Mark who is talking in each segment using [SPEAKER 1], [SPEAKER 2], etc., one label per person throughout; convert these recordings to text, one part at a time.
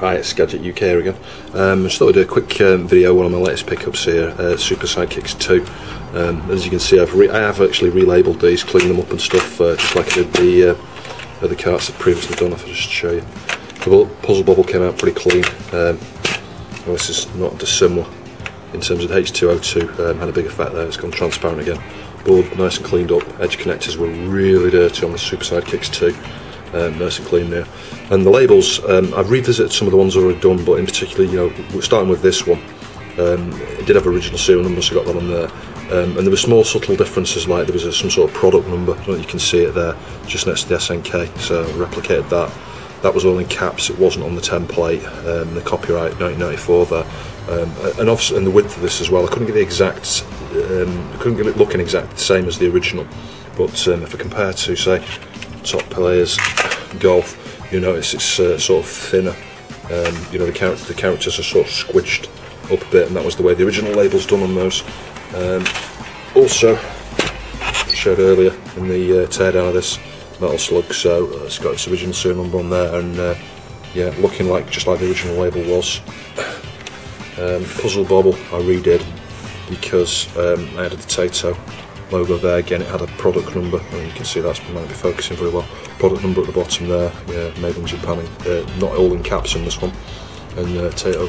[SPEAKER 1] Hi, it's Gadget UK here again. I just thought I'd do a quick video, one of my latest pickups here, Super Sidekicks 2. As you can see, I have actually relabelled these, cleaned them up and stuff, just like I did the other carts I've previously done. If I just show you. The puzzle bubble came out pretty clean. Well, this is not dissimilar in terms of H2O2, had a big effect there, it's gone transparent again. Board nice and cleaned up, edge connectors were really dirty on the Super Sidekicks 2. Nice and clean there, and the labels. I've revisited some of the ones I've already done, but in particular, you know, we're starting with this one. It did have original serial numbers, so I got that on there, and there were small subtle differences, like there was some sort of product number. I don't know if you can see it there, just next to the SNK. So I replicated that. That was all in caps. It wasn't on the template. The copyright 1994 there, and obviously, and the width of this as well. I couldn't get the exact. I couldn't get it looking exact the same as the original, but if I compare to, say, top players golf, you notice it's sort of thinner. You know, the characters are sort of squished up a bit, and that was the way the original label's done on those. Also, I showed earlier in the teardown of this metal slug, so it's got its original serial number on there, and yeah, looking like just like the original label was. Puzzle bobble I redid because I had a potato logo there. Again, it had a product number, and you can see that's might be focusing very well. Product number at the bottom there, yeah, made in Japan, not all in caps on this one, and potato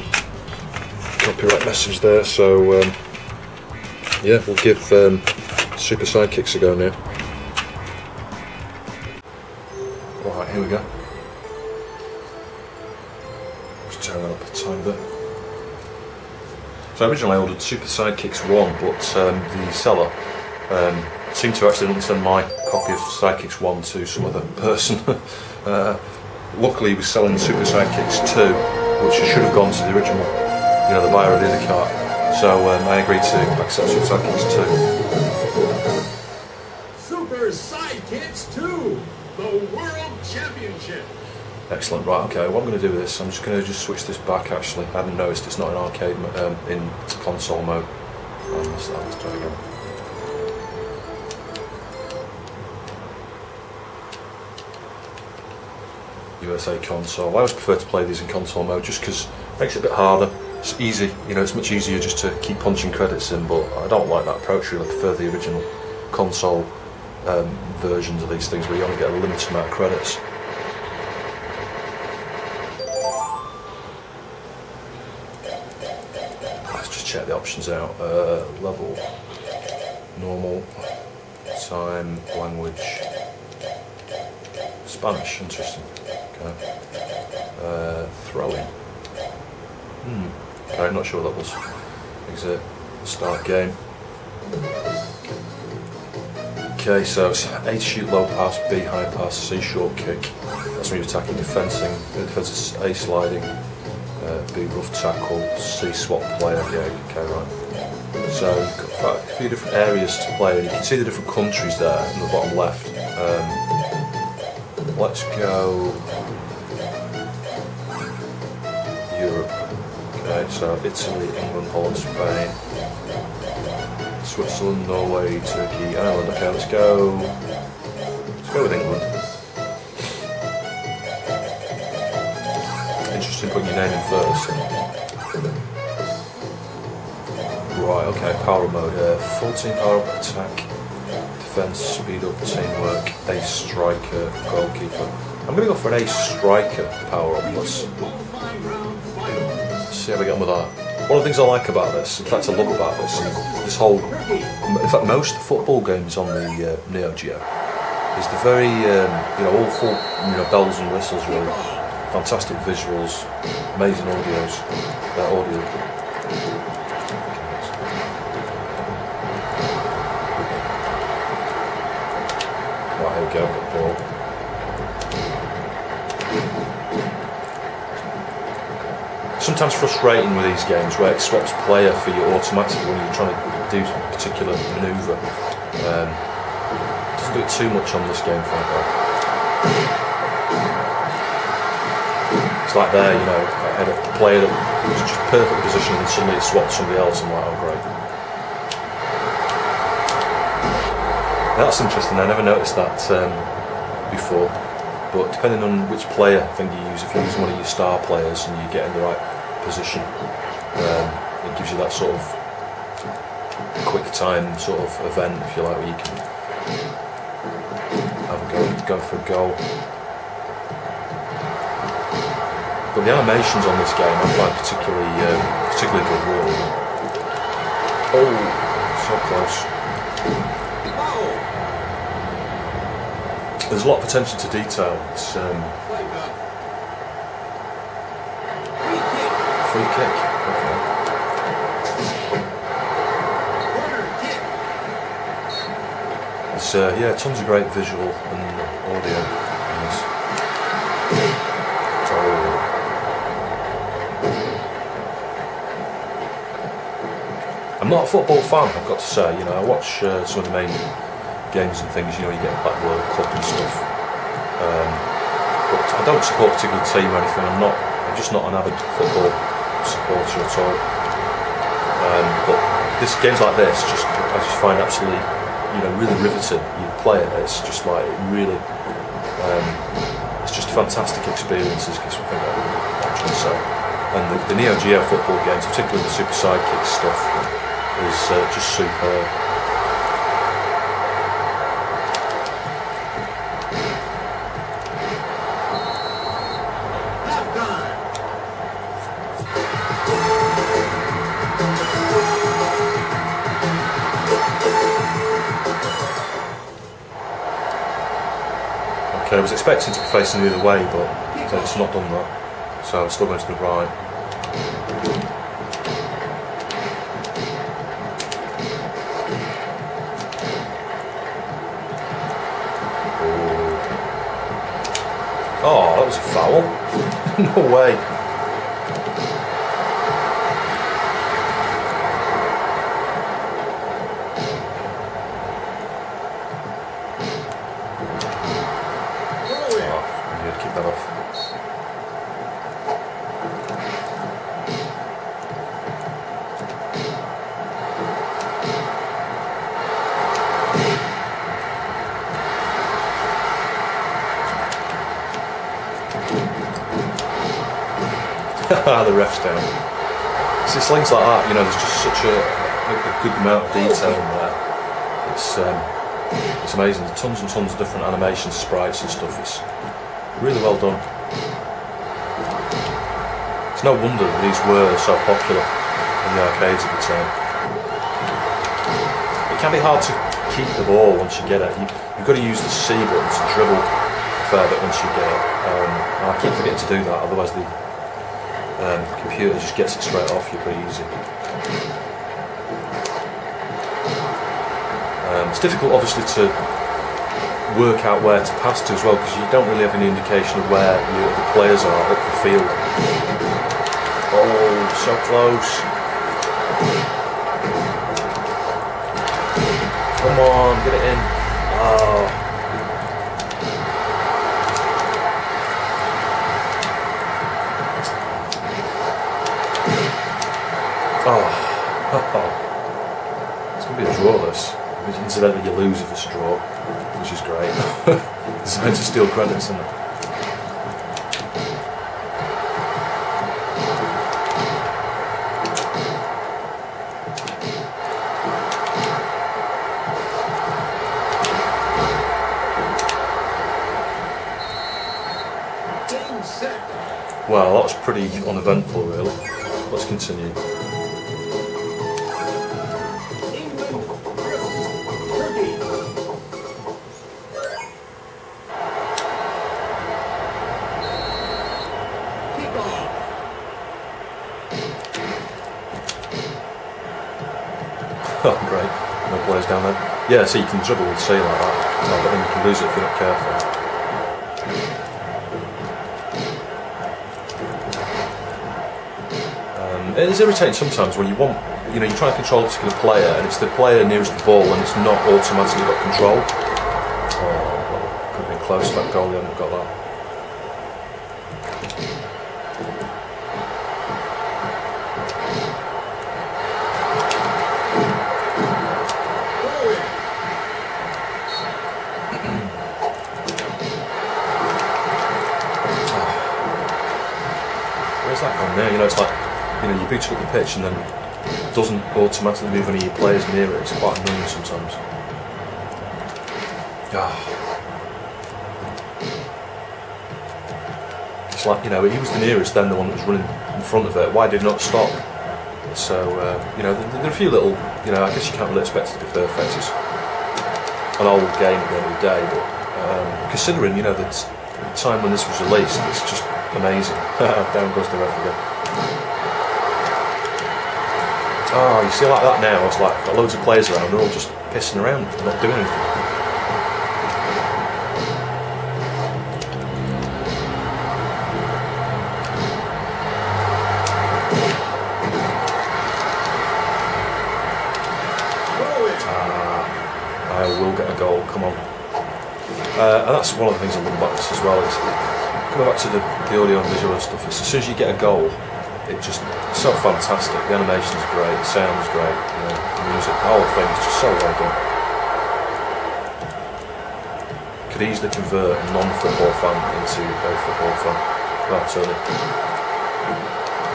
[SPEAKER 1] copyright message there. So yeah, we'll give Super Sidekicks a go now. Alright, here we go. Just turn that up a tiny bit. So originally I ordered Super Sidekicks 1, but the seller seemed to accidentally send my copy of Sidekicks 1 to some other person. Luckily he was selling Super Sidekicks 2, which should have gone to the original, you know, the buyer of the other cart. So I agreed to accept Super Sidekicks 2.
[SPEAKER 2] Super Sidekicks 2, the World Championship.
[SPEAKER 1] Excellent. Right, okay, what I'm going to do with this, I'm just going to switch this back actually. I hadn't noticed it's not in arcade, in console mode. Let's try again. USA console. I always prefer to play these in console mode just because it makes it a bit harder. It's easy, you know, it's much easier just to keep punching credits in, but I don't like that approach really. I prefer the original console versions of these things where you only get a limited amount of credits. Let's just check the options out. Level, normal, time, language, Spanish, interesting. Okay. Throwing. Okay, I'm not sure what that was. Exit, start game. Okay, so it's A shoot low pass, B high pass, C short kick. That's when you're attacking, defensing. Defense is A sliding, B rough tackle, C swap player. Yeah, okay, right. So you've got quite a few different areas to play, and you can see the different countries there in the bottom left. Let's go Europe. Okay, so Italy, England, Holland, Spain, Switzerland, Norway, Turkey, Ireland. Okay, let's go with England. Interesting putting your name in first. Right, okay, power mode here. 14 power up, attack, defense, speed up, teamwork, ace striker, goalkeeper. I'm going to go for an ace striker power up. Let's see how we get on with that. One of the things I like about this, in fact I love about this whole, in fact most football games on the Neo Geo, is the very, you know, all full, you know, bells and whistles really, fantastic visuals, amazing audio. Right, here we go, got the ball. Sometimes frustrating with these games where it swaps player for you automatically when you're trying to do a particular manoeuvre. Doesn't do it too much on this game, frankly. It's like there, you know, I had a player that was just perfect position and suddenly it swapped somebody else. I'm like, oh great. That's interesting. I never noticed that before. but depending on which player thing you use, if you're using one of your star players and you get in the right position, it gives you that sort of quick time sort of event, if you like, where you can have a go for a goal. But the animations on this game I find particularly good, really. Oh, so close. There's a lot of attention to detail. It's free kick. Okay. There's yeah, tons of great visual and audio in this. Oh. I'm not a football fan, I've got to say. You know, I watch some of the main games and things. You know, you get a Black World Cup and stuff. But I don't support a particular team or anything. I'm just not an avid football supporter at all. But games like this, I just find absolutely, you know, really riveting. You play it, it's just like really, it's just a fantastic experience. Is what I think I would actually say. And the Neo Geo football games, particularly the Super Sidekicks stuff, is just superb. Okay, I was expecting to be facing the other way, but it's not done that, so I'm still going to the right. Oh, that was a foul. No way. Keep that off. The ref's down. It's things like that, you know, there's just such a good amount of detail in there. It's amazing. There's tons and tons of different animation sprites and stuff. It's really well done. It's no wonder that these were so popular in the arcades at the time. It can be hard to keep the ball once you get it. You've got to use the C button to dribble a fair bit once you get it. And I keep forgetting to do that, otherwise the computer just gets it straight off you pretty easy. It's difficult, obviously, to work out where to pass to as well, because you don't really have any indication of where the players are up the field. Oh, so close. Come on, get it in. Oh. Oh. It's going to be a draw, this. Incidentally, you lose if it's a draw, which is great. Designed to steal credits, isn't it? Well, that was pretty uneventful, really. Let's continue. Oh, great. No players down there. Yeah, so you can dribble with C like that. Oh, but then you can lose it if you're not careful. It is irritating sometimes when you want, you know, you're trying to control a particular player and it's the player nearest the ball and it's not automatically got control. Oh, well, could have been close to that goal, they haven't got that. know, it's like, you know, you boot up the pitch and then it doesn't automatically move any of your players near it. It's quite annoying sometimes. It's like, you know, he was the nearest, then the one that was running in front of it. Why did it not stop? So, you know, there are a few little, you know, I guess you can't really expect it to be perfect. It's an old game at the end of the day, but considering, you know, the time when this was released, it's just amazing. Down goes the ref again. Oh, you see, like that now, it's like, got loads of players around, they're all just pissing around, not doing anything. I will get a goal, come on. And that's one of the things I love about this as well, is coming back to the audio and visual and stuff, as soon as you get a goal, it's so fantastic. The animation's great, the sound's great, you know, the music, the whole thing's just so well done. Could easily convert a non-football fan into a football fan. Well, certainly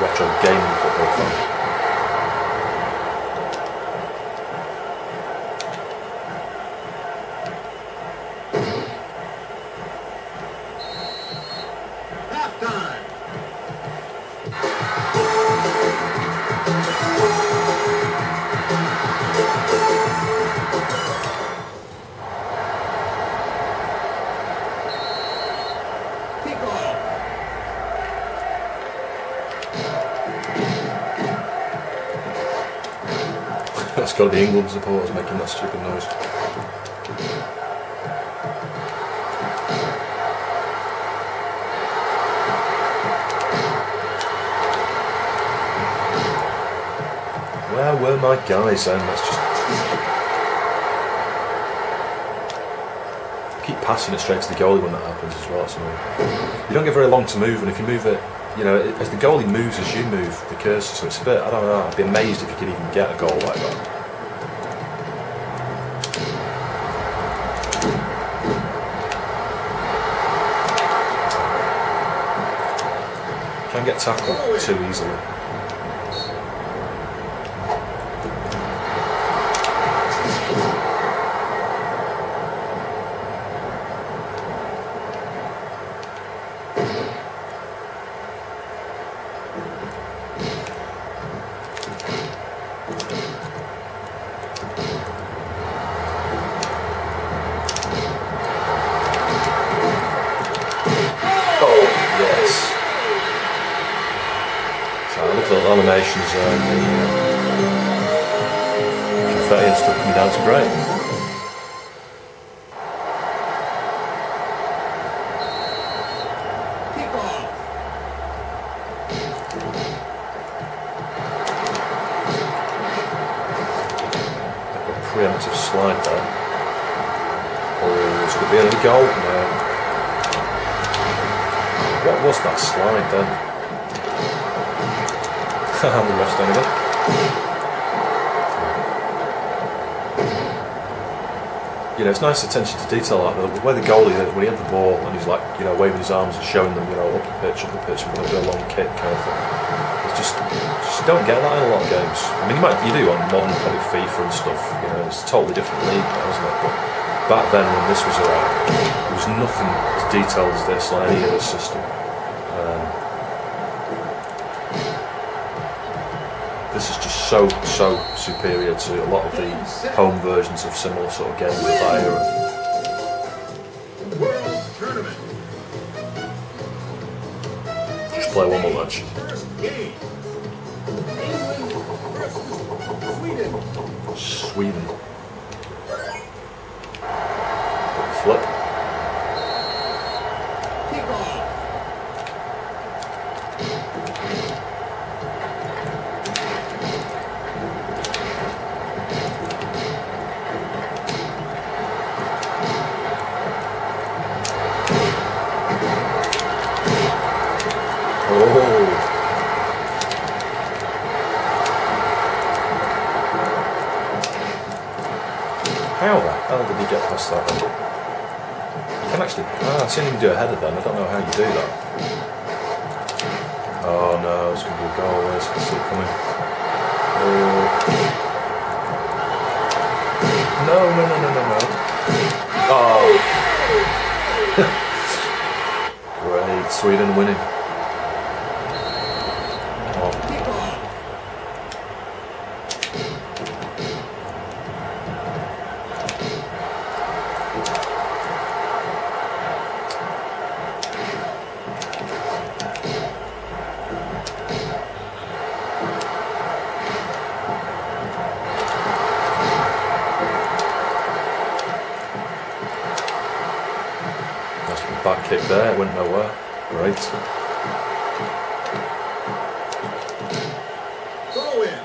[SPEAKER 1] retro gaming football fan. That's got to be England supporters making that stupid noise. Where were my guys then? Let's just keep passing it straight to the goalie when that happens as well. So you don't get very long to move, and if you move it, you know, as the goalie moves as you move the cursor, so it's a bit, I don't know, I'd be amazed if you could even get a goal like that. Can get tackled too easily. Animations and the confetti and stuff coming down, it's great. Like a preemptive slide there. Oh, this could be another goal. No. What was that slide then? The ref's done again. You know, it's nice attention to detail like that. The way the goalie, when he had the ball and he's like, you know, waving his arms and showing them, you know, up the pitch, and going to do a long kick kind of thing. It's just don't get that in a lot of games. I mean, you do on modern kind of FIFA and stuff. You know, it's a totally different league now, isn't it? But back then, when this was around, there was nothing as detailed as this on any other system. This is just so superior to a lot of the home versions of similar sort of games of that era.
[SPEAKER 2] World Tournament.
[SPEAKER 1] Just play one more match.
[SPEAKER 2] First game. England versus Sweden.
[SPEAKER 1] Sweden. Flip. How the hell did he get past that? You can actually... I've seen him do a header then, I don't know how you do that. Oh no, it's going to be a goal. Where's it coming? Oh. No. Oh. Great, Sweden winning. Back kick there, it went nowhere. Great.
[SPEAKER 2] Throw in.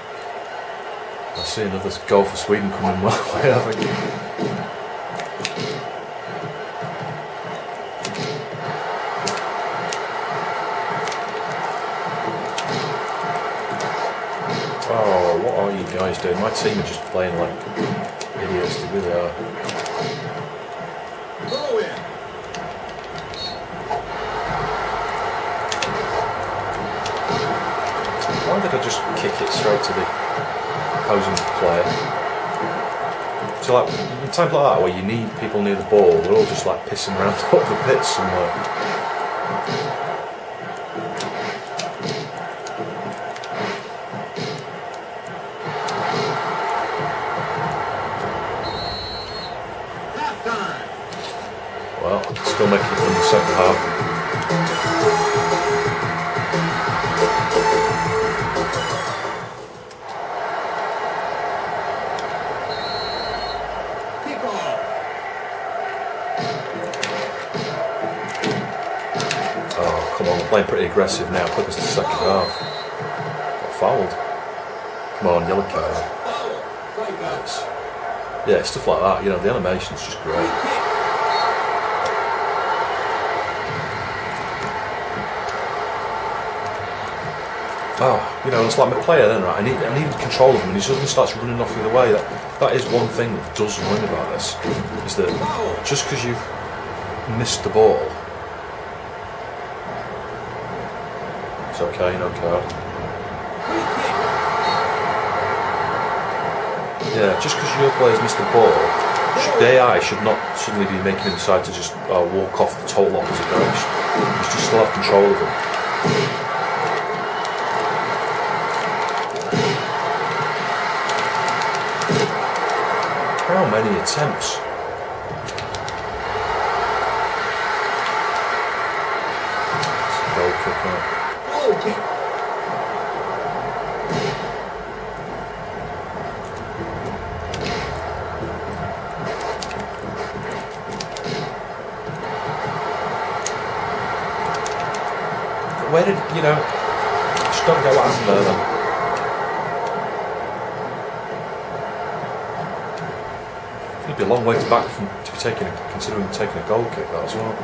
[SPEAKER 1] I see another goal for Sweden coming my way, I think. Oh, what are you guys doing? My team are just playing like idiots, they really are.
[SPEAKER 2] Throw in.
[SPEAKER 1] Why did I just kick it straight to the opposing player? So like, in times like that where you need people near the ball, they're all just like pissing around up the pitch somewhere. Well, still making it in the second half. Oh, come on, we're playing pretty aggressive now. Quick as the second half. Got fouled. Come on, yellow card. Yes. Yeah, stuff like that, you know, the animation's just great. Oh, you know, it's like my player then, right? I need control of him, and he suddenly starts running off the other way. That is one thing that does annoy me about this, is that just because you've missed the ball, it's okay, no card. Yeah, just because your player's missed the ball, the AI should not suddenly be making him decide to just walk off the total opposite direction. You should still have control of him. How many attempts? It's a goal kick now.
[SPEAKER 2] Goal kick.
[SPEAKER 1] Where did, you know, just don't get what happened there then. It'd be a long way back from to be considering taking a goal kick that as well.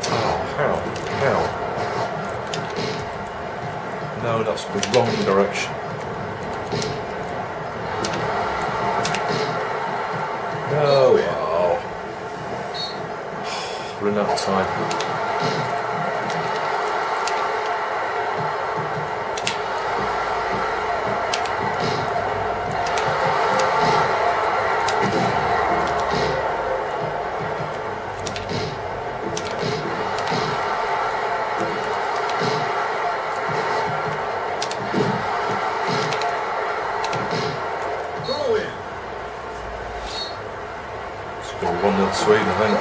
[SPEAKER 1] Oh, how? No, that's the wrong direction. No, oh. Running out of time. Sweden, I think.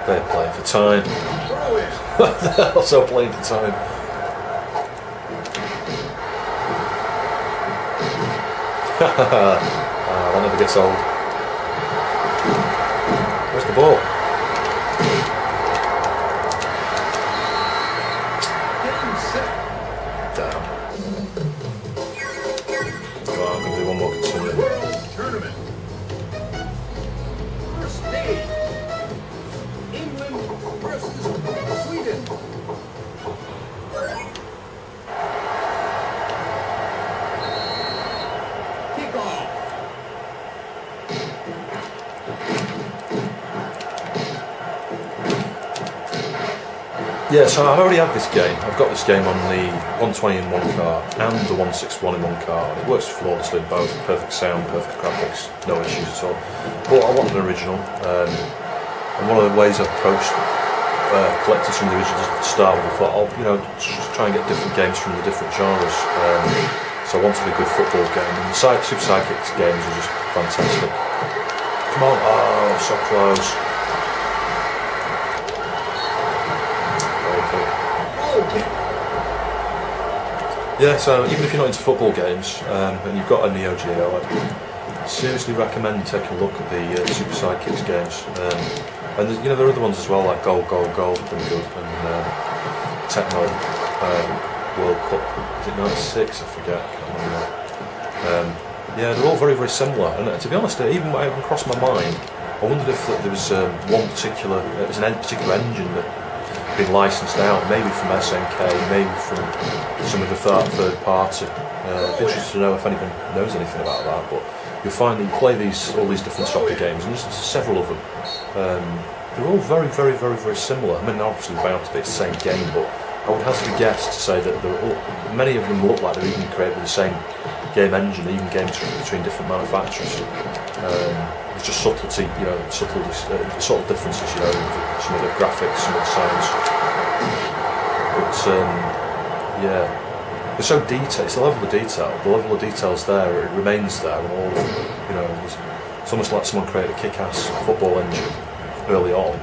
[SPEAKER 1] They're playing for time. They're also playing for time. That never gets old. Where's the ball? Yeah, so I've already had this game. I've got this game on the 120 in one card and the 161 in one card. It works flawlessly in both. Perfect sound, perfect graphics, no issues at all. But I want an original. And one of the ways I've approached collecting some of the originals to start with, I thought I'll just try and get different games from the different genres. So I wanted a good football game, and the Super Sidekicks games are just fantastic. Come on, oh, so close. Yeah, so even if you're not into football games and you've got a Neo Geo, I'd seriously recommend taking a look at the Super Sidekicks games. And there are other ones as well, like Goal, Goal, Goal, have been good, and Techno World Cup, is it 96? I forget, I can't remember. Yeah, they're all very, very similar, and to be honest, even when it crossed my mind, I wondered if there was one particular, particular engine that had been licensed out, maybe from SNK, maybe from some of the third party. I'd be interested to know if anyone knows anything about that, but you'll find that you play all these different soccer games, and there's several of them. They're all very, very, very, very similar. I mean, obviously bound to be the same game, but I would hazard a guess to say that many of them look like they're even created with the same game engine, even games between different manufacturers. There's just subtlety, subtle differences, some of the graphics, some of the sounds. But yeah, they're so detailed. It's the level of detail. The level of detail's there. It remains there, and all of them, it's almost like someone created a kick-ass football engine early on.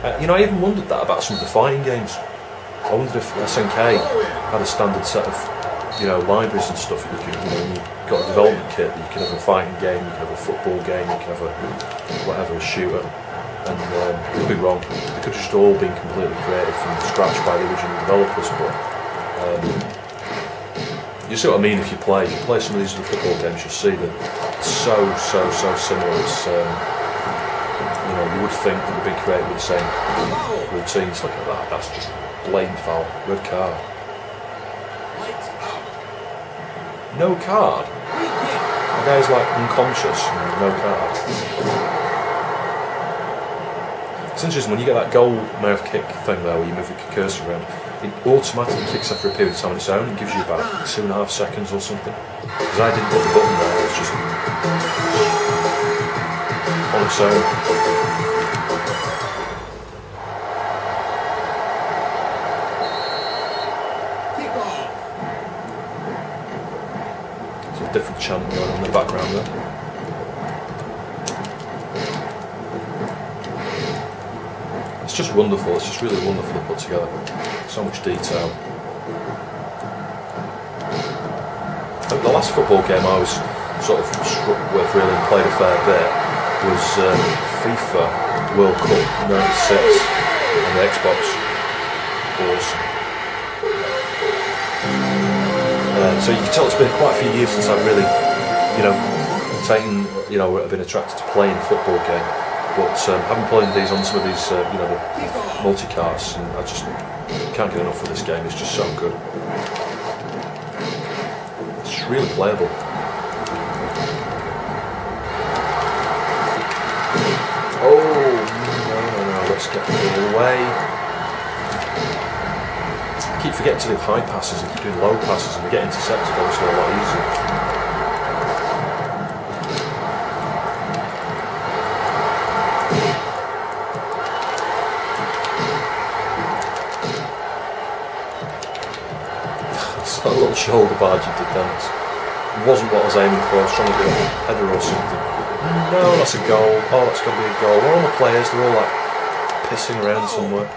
[SPEAKER 1] I even wondered that about some of the fighting games. I wondered if SNK had a standard set of, libraries and stuff. You've got a development kit. You can have a fighting game, you can have a football game, you can have a shooter. And you'd be wrong. They could have just all been completely created from scratch by the original developers. But you see what I mean? If you play some of these other football games, you'll see that it's so similar. It's you would think that they've been created with the same routines. Look at that. That's just blatant foul. Red card. No card. The guy's like unconscious and no card. It's interesting when you get that goal mouth kick thing there, where you move the cursor around. It automatically kicks after a period of time on its own. It gives you about 2.5 seconds or something. Because I didn't put the button there. It was just on its own. Different chant going on in the background there. It's just wonderful, it's just really wonderfully put together. So much detail. The last football game I was sort of struck with really and played a fair bit was FIFA World Cup '96 on the Xbox. Awesome. So you can tell it's been quite a few years since I've really, been attracted to playing a football game. But having played these on some of these, the multi-carts, and I just can't get enough of this game. It's just so good. It's just really playable. Oh no! Let's get the away. I keep forgetting to do high passes and keep doing low passes, and they get intercepted obviously a lot easier. It's that little shoulder barge you did then. It wasn't what I was aiming for. I was trying to do a header or something. No, that's a goal. Oh, that's got to be a goal. Where are all the players? They're all like pissing around somewhere.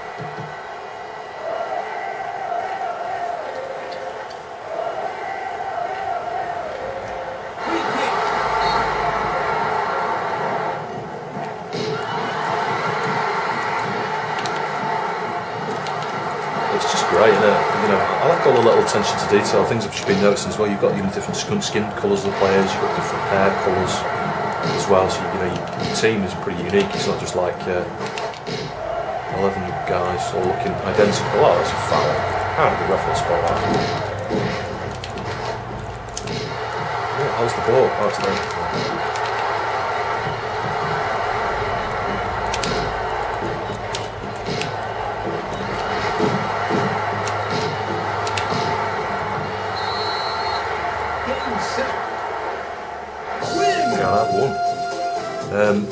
[SPEAKER 1] It's just great, isn't it? I like all the little attention to detail, things I've just been noticing as well. You've got different skin colours of the players, you've got different hair colours as well, so your team is pretty unique. It's not just like 11 guys all looking identical. Oh, that's a foul. How did the ref not spot that? Yeah, how's the ball? Oh, it's there.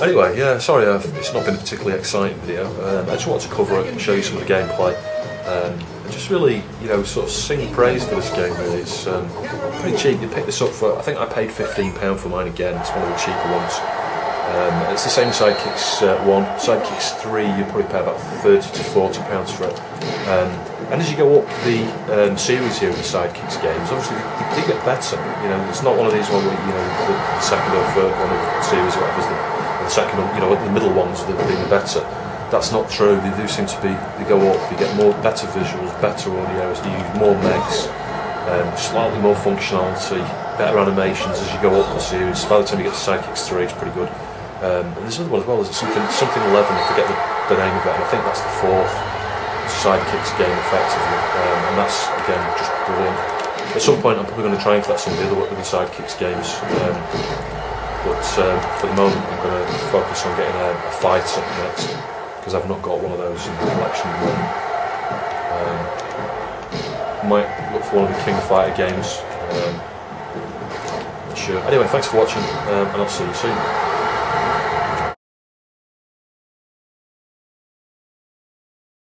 [SPEAKER 1] Anyway, yeah, sorry, it's not been a particularly exciting video. I just wanted to cover it and show you some of the gameplay. And just really, you know, sort of sing praise for this game. Really, it's pretty cheap. You pick this up for, I think I paid £15 for mine again. It's one of the cheaper ones. It's the same as Sidekicks 1. Sidekicks 3, you probably pay about £30 to £40 for it. And as you go up the series here of the Sidekicks games, obviously they get better. You know, it's not one of these ones where, you know, the second or third one of the series, or whatever, the second, you know, the middle ones that are being better. That's not true. They do seem to be. They go up. You get more, better visuals, better audio. You use more megs, slightly more functionality, better animations as you go up the series. By the time you get to Sidekicks 3, it's pretty good. And there's another one as well. There's something 11. I forget the name of it. And I think that's the 4th Sidekicks game, effectively. And that's again just brilliant. At some point, I'm probably going to try and collect some of the other Sidekicks games. But for the moment, I'm going to focus on getting a fight up next, because I've not got one of those in the collection at the moment. Might look for one of the King of Fighter games. Sure. Anyway, thanks for watching, and I'll see you soon.